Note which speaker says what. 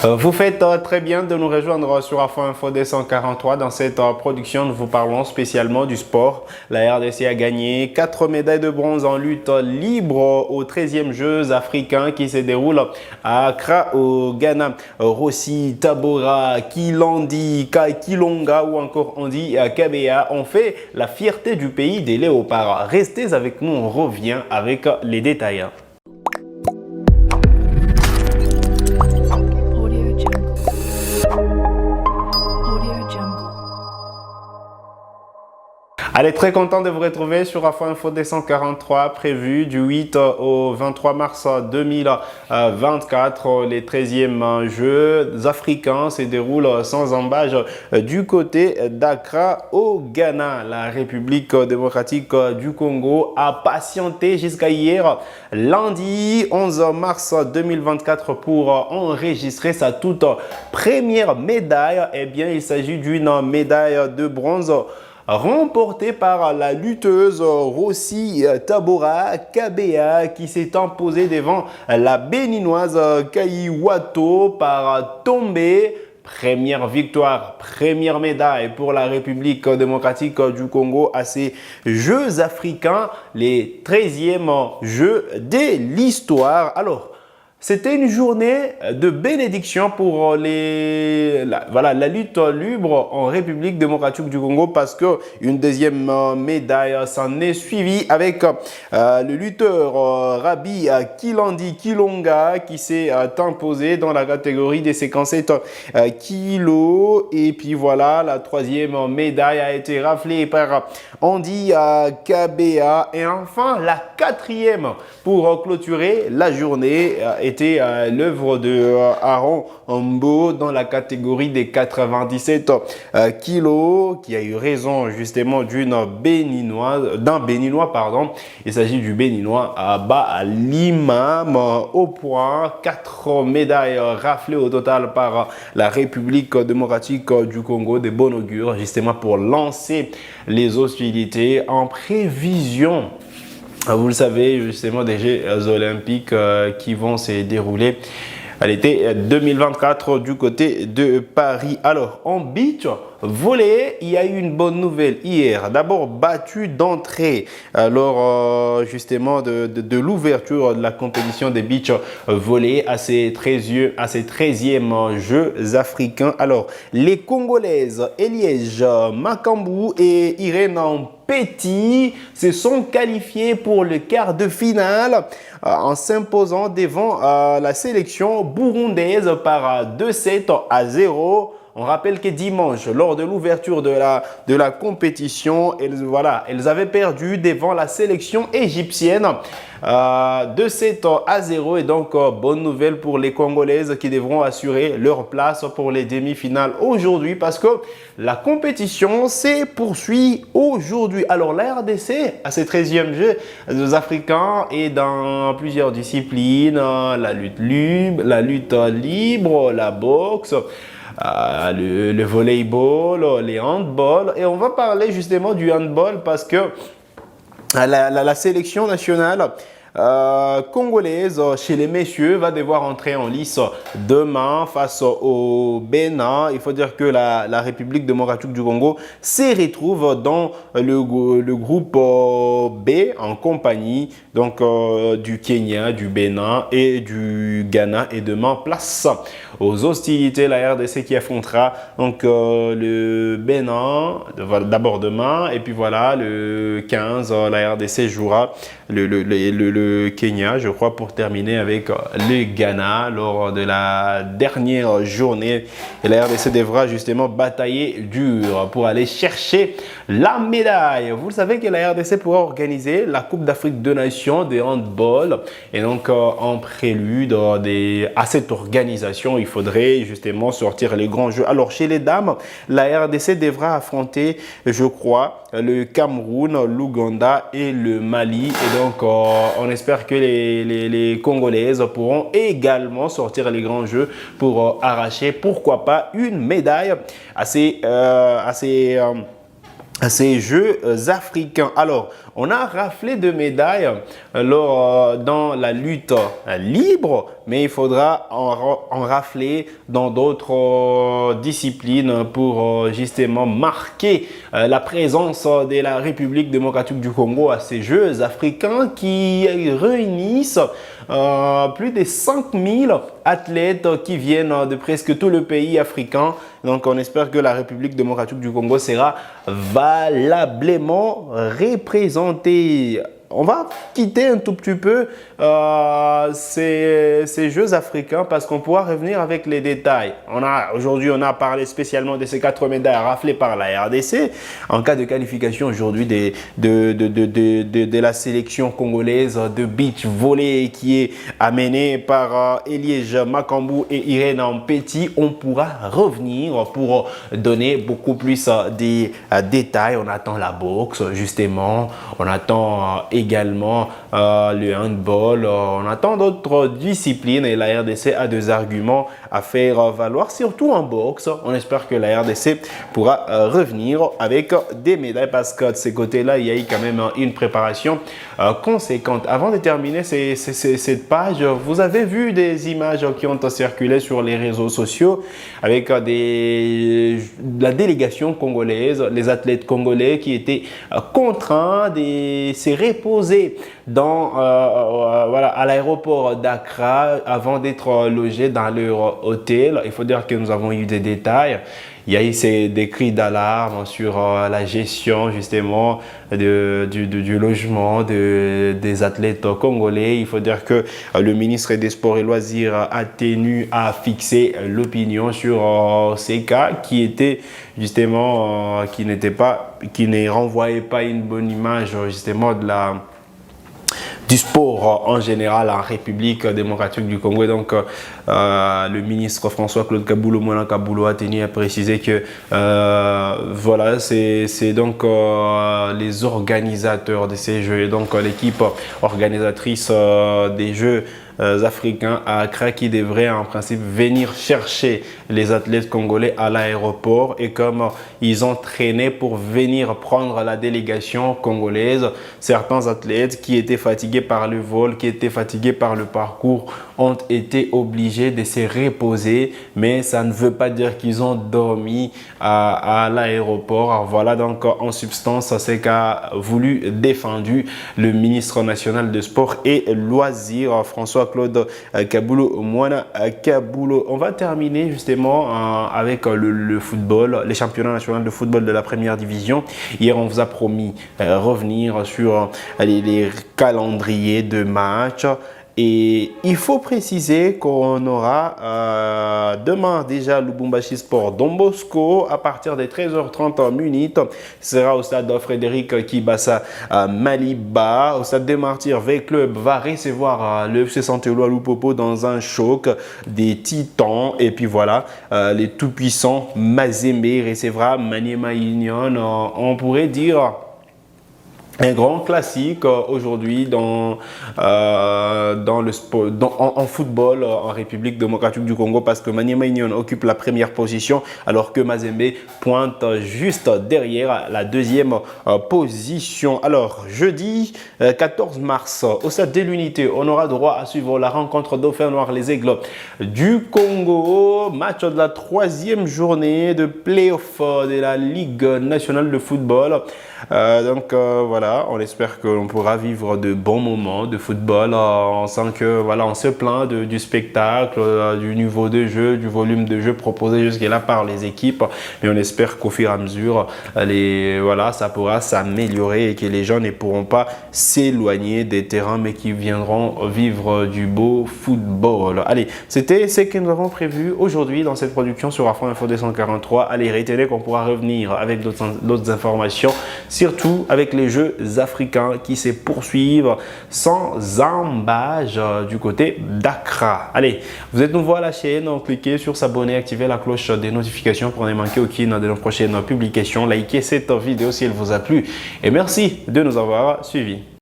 Speaker 1: Vous faites très bien de nous rejoindre sur Afro Info 243. Dans cette production, nous vous parlons spécialement du sport. La RDC a gagné 4 médailles de bronze en lutte libre aux 13e Jeux africains qui se déroulent à Accra au Ghana. Rossi, Tabora, Kilandi, Kilonga ou encore on dit Kabea ont fait la fierté du pays des léopards. Restez avec nous, on revient avec les détails. Allez, très content de vous retrouver sur Afro Info 243, prévu du 8 au 23 mars 2024. Les 13e Jeux africains se déroulent sans embâche du côté d'Accra au Ghana. La République démocratique du Congo a patienté jusqu'à hier, lundi 11 mars 2024, pour enregistrer sa toute première médaille. Eh bien, il s'agit d'une médaille de bronze remportée par la lutteuse Rossi Tabora Kabea qui s'est imposée devant la béninoise Kaiwato par tombée. Première victoire, première médaille pour la République démocratique du Congo à ces Jeux africains, les 13e Jeux de l'histoire. Alors, c'était une journée de bénédiction pour la lutte libre en République démocratique du Congo parce qu'une deuxième médaille s'en est suivie avec le lutteur Rabi Kilandi Kilonga qui s'est imposé dans la catégorie des 57 kilos. Et puis voilà, la troisième médaille a été raflée par Andy Kabea. Et enfin, la quatrième pour clôturer la journée était l'œuvre de Aaron Mbo dans la catégorie des 97 kilos, qui a eu raison justement d'un béninois, pardon. Il s'agit du béninois Abba Limam au point. 4 médailles raflées au total par la République démocratique du Congo, de bon augure justement pour lancer les hostilités en prévision. Vous le savez, justement, des Jeux olympiques qui vont se dérouler à l'été 2024 du côté de Paris. Alors, en beach volley, il y a eu une bonne nouvelle hier. D'abord, battu d'entrée lors justement de l'ouverture de la compétition des beach volley à ces 13e Jeux africains. Alors, les Congolaises Eliège Makambou et Irène Petit se sont qualifiés pour le quart de finale en s'imposant devant la sélection burundaise par 2-7-0. On rappelle que dimanche, lors de l'ouverture de la compétition, elles avaient perdu devant la sélection égyptienne 2-7-0. Et donc, bonne nouvelle pour les Congolaises qui devront assurer leur place pour les demi-finales aujourd'hui parce que la compétition se poursuit aujourd'hui. Alors, la RDC, à ses 13e Jeux africains, est dans plusieurs disciplines, la lutte libre, la boxe, le volleyball, les handball. Et on va parler justement du handball parce que la sélection nationale congolaise chez les messieurs va devoir entrer en lice demain face au Bénin. Il faut dire que la République démocratique du Congo se retrouve dans le groupe B en compagnie donc du Kenya, du Bénin et du Ghana. Et demain, place aux hostilités, la RDC qui affrontera donc le Bénin d'abord demain, et puis voilà, le 15 la RDC jouera le Kenya, je crois, pour terminer avec le Ghana lors de la dernière journée. Et la RDC devra justement batailler dur pour aller chercher la médaille. Vous savez que la RDC pourra organiser la Coupe d'Afrique de Nations de handball. Et donc, en prélude à cette organisation, il faudrait justement sortir les grands jeux. Alors, chez les dames, la RDC devra affronter, je crois, le Cameroun, l'Ouganda et le Mali. Et donc, on espère que les Congolaises pourront également sortir les grands jeux pour arracher, pourquoi pas, une médaille assez ces Jeux africains. Alors, on a raflé de médailles dans la lutte libre, mais il faudra en rafler dans d'autres disciplines pour justement marquer la présence de la République démocratique du Congo à ces Jeux africains qui réunissent plus de 5000 athlètes qui viennent de presque tout le pays africain. Donc, on espère que la République démocratique du Congo sera valablement représentée. On va quitter un tout petit peu ces Jeux africains parce qu'on pourra revenir avec les détails. Aujourd'hui, on a parlé spécialement de ces 4 médailles raflées par la RDC en cas de qualification aujourd'hui de la sélection congolaise de beach volley qui est amenée par Eliège Makambou et Irène Petit. On pourra revenir pour donner beaucoup plus de détails. On attend la boxe justement, on attend également le handball, on attend d'autres disciplines et la RDC a des arguments à faire valoir, surtout en boxe. On espère que la RDC pourra revenir avec des médailles parce que de ces côtés-là, il y a eu quand même une préparation conséquente. Avant de terminer cette page, vous avez vu des images qui ont circulé sur les réseaux sociaux avec la délégation congolaise, les athlètes congolais qui étaient contraints de se reposer à l'aéroport d'Accra avant d'être logés dans leur hôtel. Il faut dire que nous avons eu des détails. Il y a eu des cris d'alarme sur la gestion justement du logement des athlètes congolais. Il faut dire que le ministre des Sports et Loisirs a tenu à fixer l'opinion sur ces cas qui étaient justement, qui ne renvoyaient pas une bonne image justement du sport en général en République démocratique du Congo. Et donc, le ministre François-Claude Kaboulo Mwana Kaboulo a tenu à préciser que voilà, c'est donc les organisateurs de ces Jeux, et donc l'équipe organisatrice des Jeux africains à Accra qui devraient en principe venir chercher les athlètes congolais à l'aéroport, et comme ils ont traîné pour venir prendre la délégation congolaise, certains athlètes qui étaient fatigués par le vol, qui étaient fatigués par le parcours ont été obligés de se reposer, mais ça ne veut pas dire qu'ils ont dormi à l'aéroport. Voilà donc en substance ce qu'a voulu défendu le ministre national de Sport et Loisirs François-Claude Kaboulo Mwana Kaboulo. On va terminer justement avec le football, les championnats nationaux de football de la première division. Hier, on vous a promis revenir sur les calendriers de matchs. Et il faut préciser qu'on aura demain déjà Lubumbashi Sport Don Bosco à partir de 13h30 minutes. Ce sera au stade Frédéric Kibasa Maliba. Au stade des Martyrs, V-Club va recevoir le FC Santelou Lupopo dans un choc des titans. Et puis voilà, les tout-puissants Mazembe recevra Maniema Union. On pourrait dire un grand classique aujourd'hui en football en République démocratique du Congo, parce que Maniema Union occupe la première position alors que Mazembe pointe juste derrière la deuxième position. Alors jeudi 14 mars au stade de l'Unité, on aura droit à suivre la rencontre Dauphin Noir les Aigles du Congo, match de la 3e journée de play-off de la Ligue nationale de football. Voilà, on espère que l'on pourra vivre de bons moments de football. On sent que voilà, on se plaint du spectacle, du niveau de jeu, du volume de jeu proposé jusqu'à par les équipes, mais on espère qu'au fur et à mesure, ça pourra s'améliorer et que les gens ne pourront pas s'éloigner des terrains, mais qui viendront vivre du beau football. Allez, c'était ce que nous avons prévu aujourd'hui dans cette production sur Afro Info 243. Allez, retenez qu'on pourra revenir avec d'autres informations, surtout avec les Jeux africains qui se poursuivent sans embâche du côté d'Accra. Allez, vous êtes nouveau à la chaîne, cliquez sur s'abonner, activez la cloche des notifications pour ne manquer aucune de nos prochaines publications. Likez cette vidéo si elle vous a plu et merci de nous avoir suivis.